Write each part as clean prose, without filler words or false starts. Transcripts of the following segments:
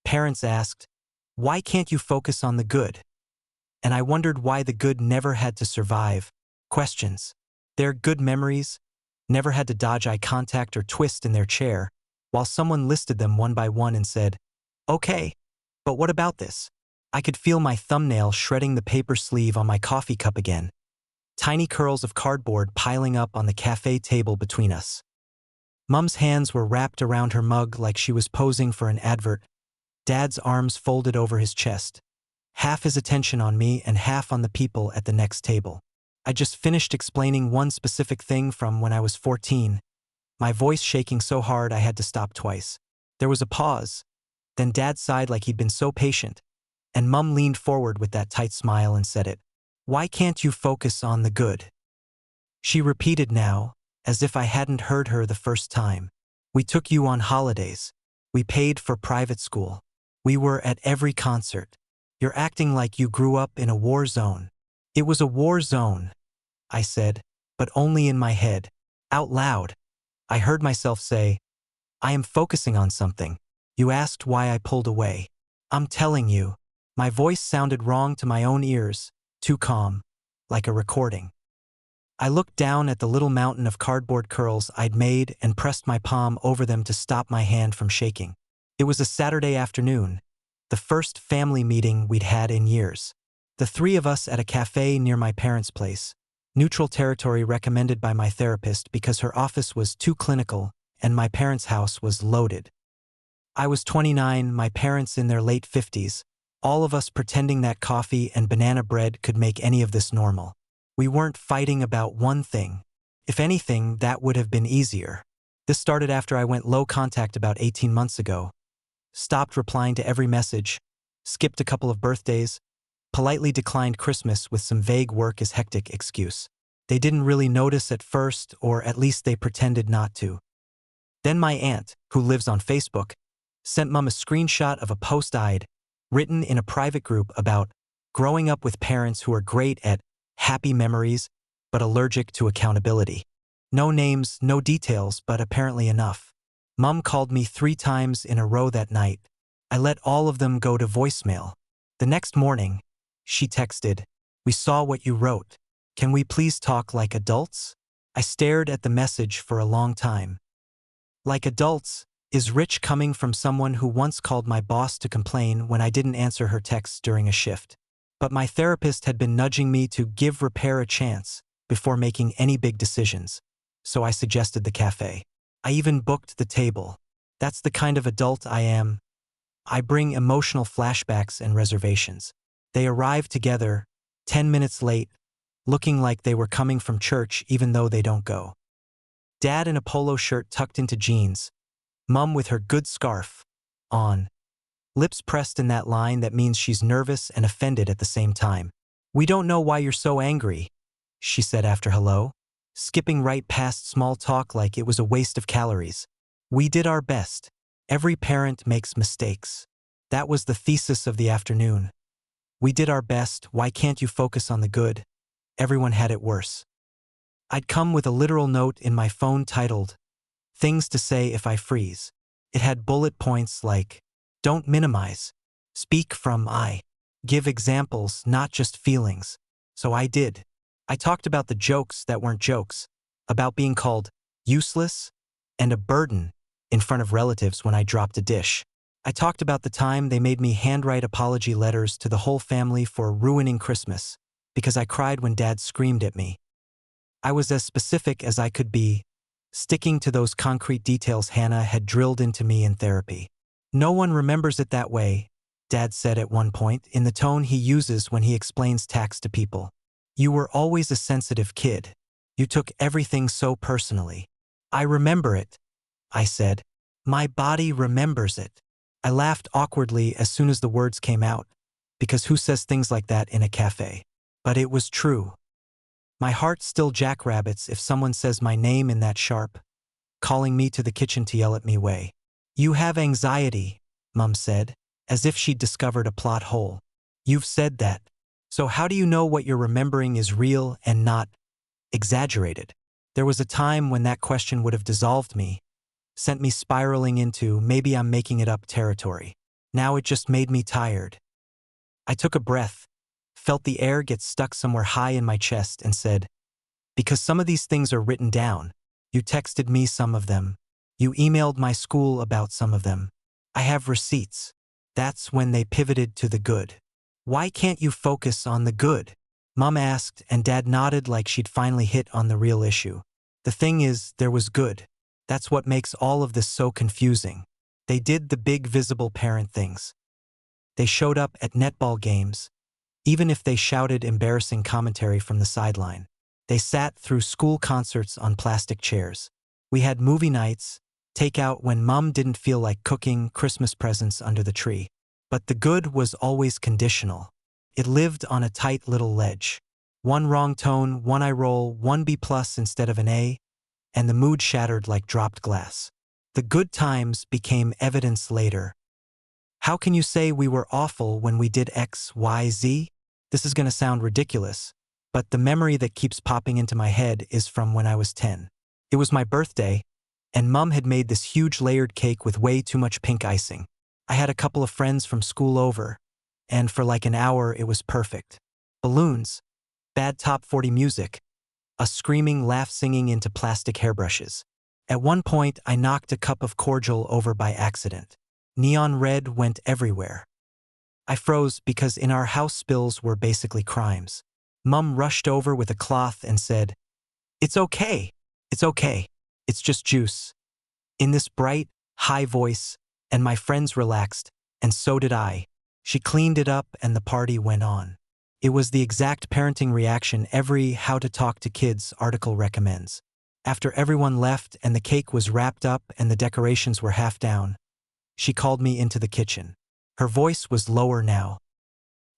Parents asked, "Why can't you focus on the good?" And I wondered why the good never had to survive questions. Their good memories never had to dodge eye contact or twist in their chair, while someone listed them one by one and said, "Okay, but what about this?" I could feel my thumbnail shredding the paper sleeve on my coffee cup again, tiny curls of cardboard piling up on the cafe table between us. Mum's hands were wrapped around her mug like she was posing for an advert. Dad's arms folded over his chest, half his attention on me and half on the people at the next table. I just finished explaining one specific thing from when I was 14, my voice shaking so hard I had to stop twice. There was a pause. Then Dad sighed like he'd been so patient, and Mum leaned forward with that tight smile and said it. "Why can't you focus on the good?" She repeated now, as if I hadn't heard her the first time. "We took you on holidays. We paid for private school. We were at every concert. You're acting like you grew up in a war zone." "It was a war zone," I said, but only in my head. Out loud, I heard myself say, "I am focusing on something. You asked why I pulled away. I'm telling you." My voice sounded wrong to my own ears, too calm, like a recording. I looked down at the little mountain of cardboard curls I'd made and pressed my palm over them to stop my hand from shaking. It was a Saturday afternoon, the first family meeting we'd had in years. The three of us at a cafe near my parents' place, neutral territory recommended by my therapist because her office was too clinical and my parents' house was loaded. I was 29, my parents in their late 50s, all of us pretending that coffee and banana bread could make any of this normal. We weren't fighting about one thing. If anything, that would have been easier. This started after I went low contact about 18 months ago. Stopped replying to every message, skipped a couple of birthdays, politely declined Christmas with some vague work is hectic excuse. They didn't really notice at first, or at least they pretended not to. Then my aunt, who lives on Facebook, sent Mum a screenshot of a post I'd written in a private group about growing up with parents who are great at happy memories, but allergic to accountability. No names, no details, but apparently enough. Mum called me 3 times in a row that night. I let all of them go to voicemail. The next morning, she texted, "We saw what you wrote. Can we please talk like adults?" I stared at the message for a long time. Like adults is rich coming from someone who once called my boss to complain when I didn't answer her texts during a shift. But my therapist had been nudging me to give repair a chance before making any big decisions, so I suggested the cafe. I even booked the table. That's the kind of adult I am. I bring emotional flashbacks and reservations. They arrived together, 10 minutes late, looking like they were coming from church even though they don't go. Dad in a polo shirt tucked into jeans, Mum with her good scarf on. Lips pressed in that line that means she's nervous and offended at the same time. "We don't know why you're so angry," she said after hello, skipping right past small talk like it was a waste of calories. "We did our best. Every parent makes mistakes." That was the thesis of the afternoon. We did our best, why can't you focus on the good? Everyone had it worse. I'd come with a literal note in my phone titled, "Things to Say If I Freeze." It had bullet points like, "Don't minimize. Speak from I. Give examples, not just feelings." So I did. I talked about the jokes that weren't jokes, about being called useless and a burden in front of relatives when I dropped a dish. I talked about the time they made me handwrite apology letters to the whole family for ruining Christmas because I cried when Dad screamed at me. I was as specific as I could be, sticking to those concrete details Hannah had drilled into me in therapy. "No one remembers it that way," Dad said at one point in the tone he uses when he explains tax to people. "You were always a sensitive kid. You took everything so personally." "I remember it," I said. "My body remembers it." I laughed awkwardly as soon as the words came out, because who says things like that in a cafe? But it was true. My heart still jackrabbits if someone says my name in that sharp, calling me to the kitchen to yell at me way. "You have anxiety," Mum said, as if she'd discovered a plot hole. "You've said that. So how do you know what you're remembering is real and not exaggerated?" There was a time when that question would have dissolved me, sent me spiraling into maybe I'm making it up territory. Now it just made me tired. I took a breath, felt the air get stuck somewhere high in my chest, and said, "Because some of these things are written down. You texted me some of them. You emailed my school about some of them. I have receipts." That's when they pivoted to the good. "Why can't you focus on the good?" Mom asked, and Dad nodded like she'd finally hit on the real issue. "The thing is, there was good. That's what makes all of this so confusing. They did the big visible parent things. They showed up at netball games, even if they shouted embarrassing commentary from the sideline. They sat through school concerts on plastic chairs. We had movie nights, takeout when Mom didn't feel like cooking, Christmas presents under the tree. But the good was always conditional. It lived on a tight little ledge. One wrong tone, one eye roll, one B+ instead of an A, and the mood shattered like dropped glass. The good times became evidence later. How can you say we were awful when we did X, Y, Z? This is going to sound ridiculous, but the memory that keeps popping into my head is from when I was 10. It was my birthday, and Mom had made this huge layered cake with way too much pink icing. I had a couple of friends from school over, and for like an hour it was perfect. Balloons, bad top 40 music, a screaming laugh singing into plastic hairbrushes. At one point, I knocked a cup of cordial over by accident. Neon red went everywhere. I froze because in our house spills were basically crimes. Mom rushed over with a cloth and said, "It's okay. It's okay. It's just juice." In this bright, high voice, and my friends relaxed, and so did I. She cleaned it up and the party went on. It was the exact parenting reaction every How to Talk to Kids article recommends. After everyone left and the cake was wrapped up and the decorations were half down, she called me into the kitchen. Her voice was lower now.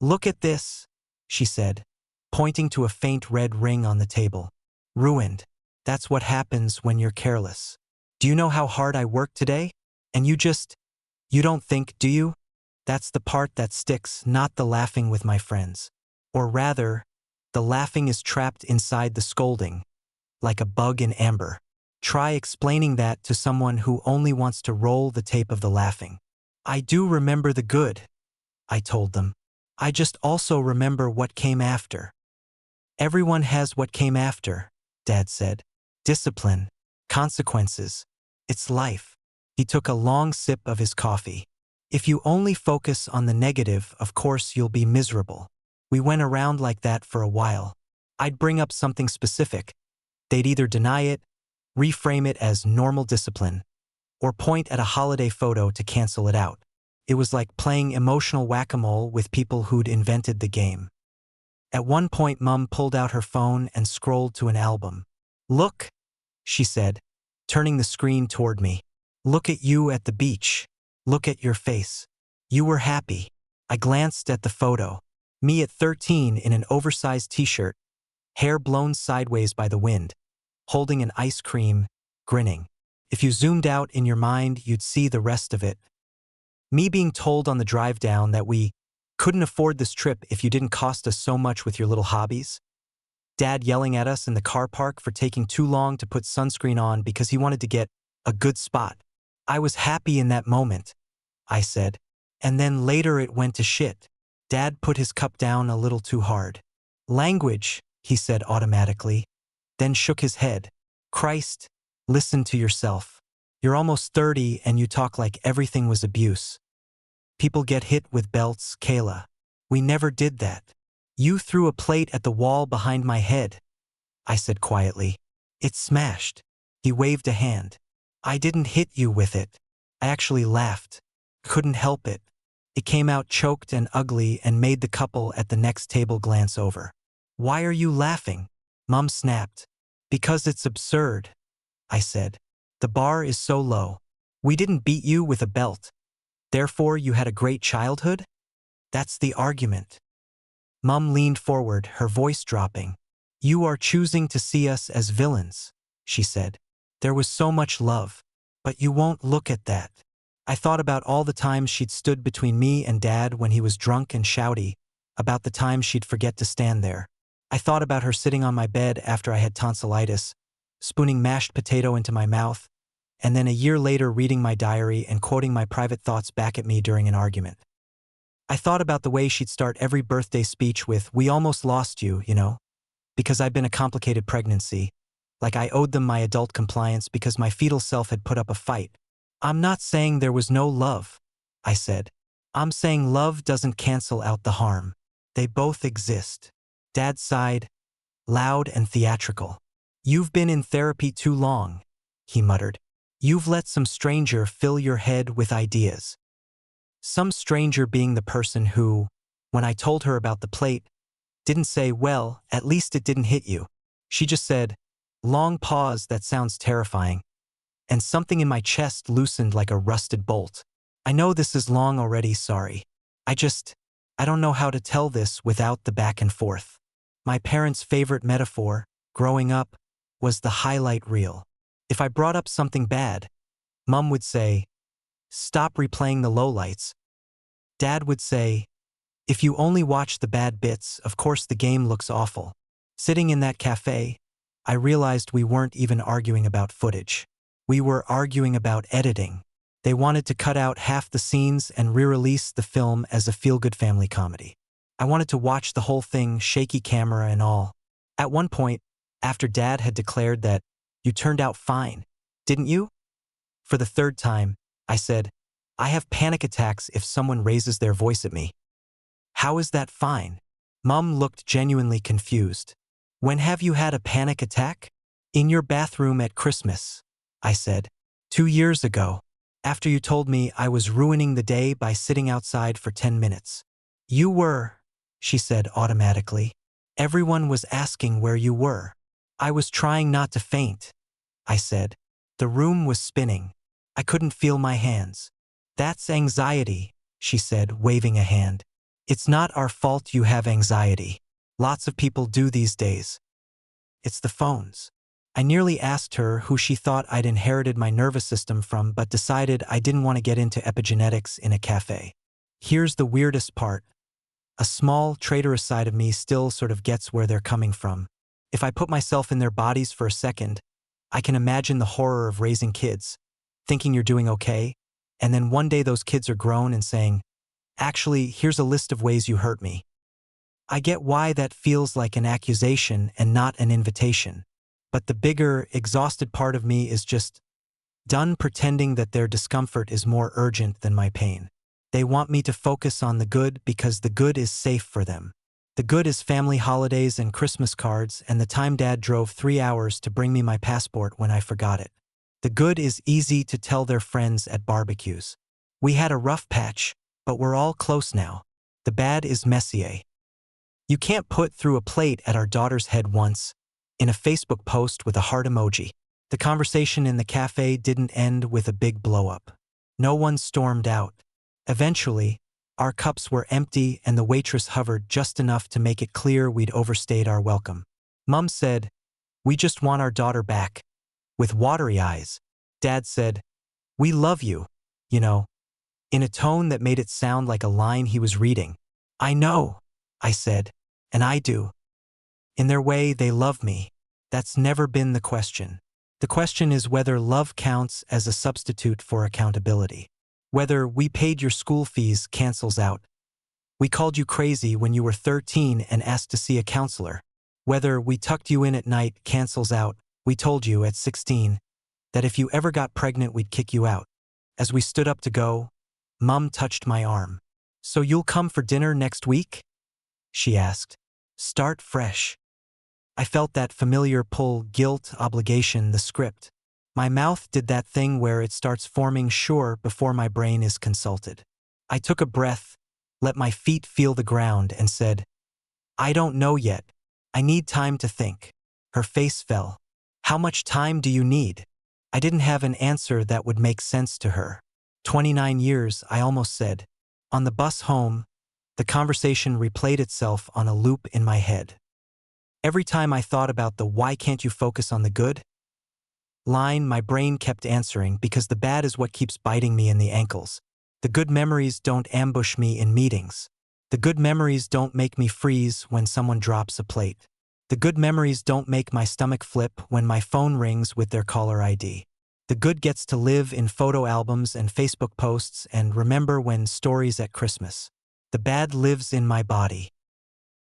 "Look at this," she said, pointing to a faint red ring on the table. "Ruined. That's what happens when you're careless. Do you know how hard I worked today? And you don't think, do you? That's the part that sticks, not the laughing with my friends. Or rather, the laughing is trapped inside the scolding, like a bug in amber. Try explaining that to someone who only wants to roll the tape of the laughing." "I do remember the good," I told them. "I just also remember what came after." "Everyone has what came after," Dad said. "Discipline, consequences. It's life." He took a long sip of his coffee. "If you only focus on the negative, of course you'll be miserable." We went around like that for a while. I'd bring up something specific. They'd either deny it, reframe it as normal discipline, or point at a holiday photo to cancel it out. It was like playing emotional whack-a-mole with people who'd invented the game. At one point, Mom pulled out her phone and scrolled to an album. "Look," she said, turning the screen toward me. "Look at you at the beach. Look at your face. You were happy." I glanced at the photo. Me at 13 in an oversized t-shirt, hair blown sideways by the wind, holding an ice cream, grinning. If you zoomed out in your mind, you'd see the rest of it. Me being told on the drive down that we couldn't afford this trip if you didn't cost us so much with your little hobbies. Dad yelling at us in the car park for taking too long to put sunscreen on because he wanted to get a good spot. "I was happy in that moment," I said. "And then later it went to shit." Dad put his cup down a little too hard. "Language," he said automatically, then shook his head. "Christ, listen to yourself. You're almost 30 and you talk like everything was abuse. People get hit with belts, Kayla. We never did that. You threw a plate at the wall behind my head," I said quietly. "It smashed." He waved a hand. "I didn't hit you with it. I actually laughed. Couldn't help it." It came out choked and ugly and made the couple at the next table glance over. "Why are you laughing?" Mom snapped. "Because it's absurd," I said. "The bar is so low. We didn't beat you with a belt. Therefore you had a great childhood? That's the argument." Mom leaned forward, her voice dropping. "You are choosing to see us as villains," she said. "There was so much love. But you won't look at that." I thought about all the times she'd stood between me and Dad when he was drunk and shouty, about the times she'd forget to stand there. I thought about her sitting on my bed after I had tonsillitis, spooning mashed potato into my mouth, and then a year later reading my diary and quoting my private thoughts back at me during an argument. I thought about the way she'd start every birthday speech with, "We almost lost you, you know," because I'd been a complicated pregnancy, like I owed them my adult compliance because my fetal self had put up a fight. "I'm not saying there was no love," I said. "I'm saying love doesn't cancel out the harm. They both exist." Dad sighed, loud and theatrical. "You've been in therapy too long," he muttered. "You've let some stranger fill your head with ideas." Some stranger being the person who, when I told her about the plate, didn't say, "Well, at least it didn't hit you." She just said, long pause that sounds terrifying, and something in my chest loosened like a rusted bolt. "I know this is long already, sorry. I don't know how to tell this without the back and forth." My parents' favorite metaphor, growing up, was the highlight reel. If I brought up something bad, Mom would say, "Stop replaying the lowlights." Dad would say, "If you only watch the bad bits, of course the game looks awful." Sitting in that cafe, I realized we weren't even arguing about footage. We were arguing about editing. They wanted to cut out half the scenes and re-release the film as a feel-good family comedy. I wanted to watch the whole thing, shaky camera and all. At one point, after Dad had declared that, "You turned out fine, didn't you?" For the third time, I said, "I have panic attacks if someone raises their voice at me." "How is that fine?" Mom looked genuinely confused. "When have you had a panic attack?" "In your bathroom at Christmas," I said. "2 years ago, after you told me I was ruining the day by sitting outside for 10 minutes. "You were," she said automatically. "Everyone was asking where you were." "I was trying not to faint," I said. The room was spinning. I couldn't feel my hands. "That's anxiety," she said, waving a hand. "It's not our fault you have anxiety. Lots of people do these days. It's the phones." I nearly asked her who she thought I'd inherited my nervous system from, but decided I didn't want to get into epigenetics in a cafe. Here's the weirdest part. A small, traitorous side of me still sort of gets where they're coming from. If I put myself in their bodies for a second, I can imagine the horror of raising kids, thinking you're doing okay, and then one day those kids are grown and saying, "Actually, here's a list of ways you hurt me." I get why that feels like an accusation and not an invitation. But the bigger, exhausted part of me is just done pretending that their discomfort is more urgent than my pain. They want me to focus on the good because the good is safe for them. The good is family holidays and Christmas cards and the time Dad drove 3 hours to bring me my passport when I forgot it. The good is easy to tell their friends at barbecues. "We had a rough patch, but we're all close now." The bad is Messier. "You can't put through a plate at our daughter's head once," in a Facebook post with a heart emoji. The conversation in the cafe didn't end with a big blow-up. No one stormed out. Eventually, our cups were empty and the waitress hovered just enough to make it clear we'd overstayed our welcome. Mom said, "We just want our daughter back," with watery eyes. Dad said, "We love you, you know," in a tone that made it sound like a line he was reading. "I know," I said, "and I do. In their way, they love me. That's never been the question. The question is whether love counts as a substitute for accountability. Whether 'we paid your school fees' cancels out. 'We called you crazy when you were 13 and asked to see a counselor.' Whether 'we tucked you in at night' cancels out. 'We told you at 16 that if you ever got pregnant we'd kick you out.'" As we stood up to go, Mom touched my arm. "So you'll come for dinner next week?" she asked. "Start fresh." I felt that familiar pull, guilt, obligation, the script. My mouth did that thing where it starts forming sure before my brain is consulted. I took a breath, let my feet feel the ground, and said, "I don't know yet. I need time to think." Her face fell. "How much time do you need?" I didn't have an answer that would make sense to her. 29 years, I almost said. On the bus home, the conversation replayed itself on a loop in my head. Every time I thought about the "why can't you focus on the good" line, my brain kept answering, because the bad is what keeps biting me in the ankles. The good memories don't ambush me in meetings. The good memories don't make me freeze when someone drops a plate. The good memories don't make my stomach flip when my phone rings with their caller ID. The good gets to live in photo albums and Facebook posts and remember when stories at Christmas. The bad lives in my body.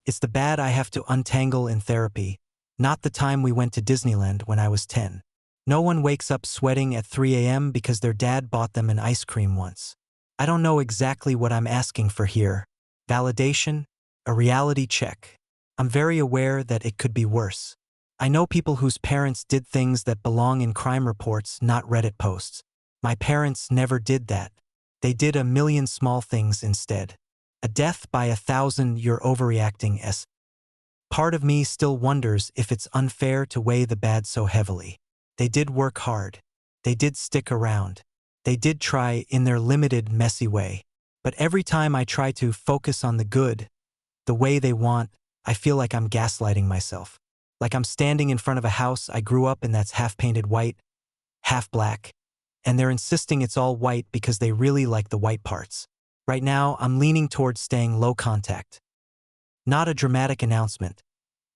It's the bad I have to untangle in therapy, not the time we went to Disneyland when I was 10. No one wakes up sweating at 3 a.m. because their dad bought them an ice cream once. I don't know exactly what I'm asking for here. Validation? A reality check. I'm very aware that it could be worse. I know people whose parents did things that belong in crime reports, not Reddit posts. My parents never did that. They did a million small things instead. A death by 1,000, you're overreacting. Part of me still wonders if it's unfair to weigh the bad so heavily. They did work hard. They did stick around. They did try in their limited, messy way. But every time I try to focus on the good, the way they want, I feel like I'm gaslighting myself. Like I'm standing in front of a house I grew up in that's half painted white, half black, and they're insisting it's all white because they really like the white parts. Right now, I'm leaning towards staying low contact. Not a dramatic announcement.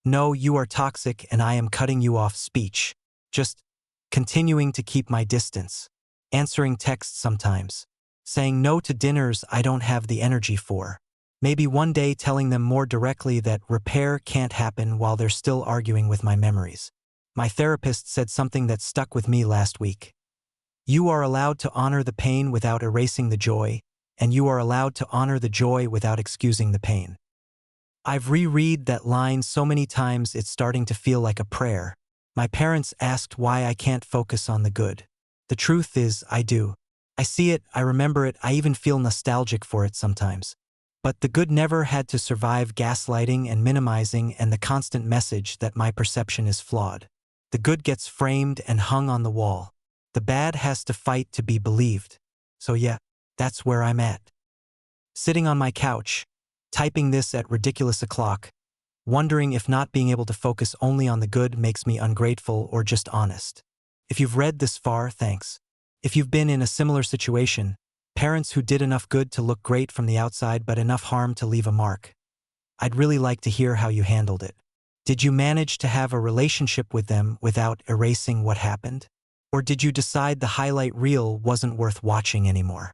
No, you are toxic and I am cutting you off speech. Just continuing to keep my distance. Answering texts sometimes. Saying no to dinners I don't have the energy for. Maybe one day telling them more directly that repair can't happen while they're still arguing with my memories. My therapist said something that stuck with me last week. You are allowed to honor the pain without erasing the joy, and you are allowed to honor the joy without excusing the pain. I've reread that line so many times it's starting to feel like a prayer. My parents asked why I can't focus on the good. The truth is, I do. I see it, I remember it, I even feel nostalgic for it sometimes. But the good never had to survive gaslighting and minimizing and the constant message that my perception is flawed. The good gets framed and hung on the wall. The bad has to fight to be believed. So yeah, that's where I'm at. Sitting on my couch, typing this at ridiculous o'clock, wondering if not being able to focus only on the good makes me ungrateful or just honest. If you've read this far, thanks. If you've been in a similar situation, parents who did enough good to look great from the outside but enough harm to leave a mark, I'd really like to hear how you handled it. Did you manage to have a relationship with them without erasing what happened? Or did you decide the highlight reel wasn't worth watching anymore?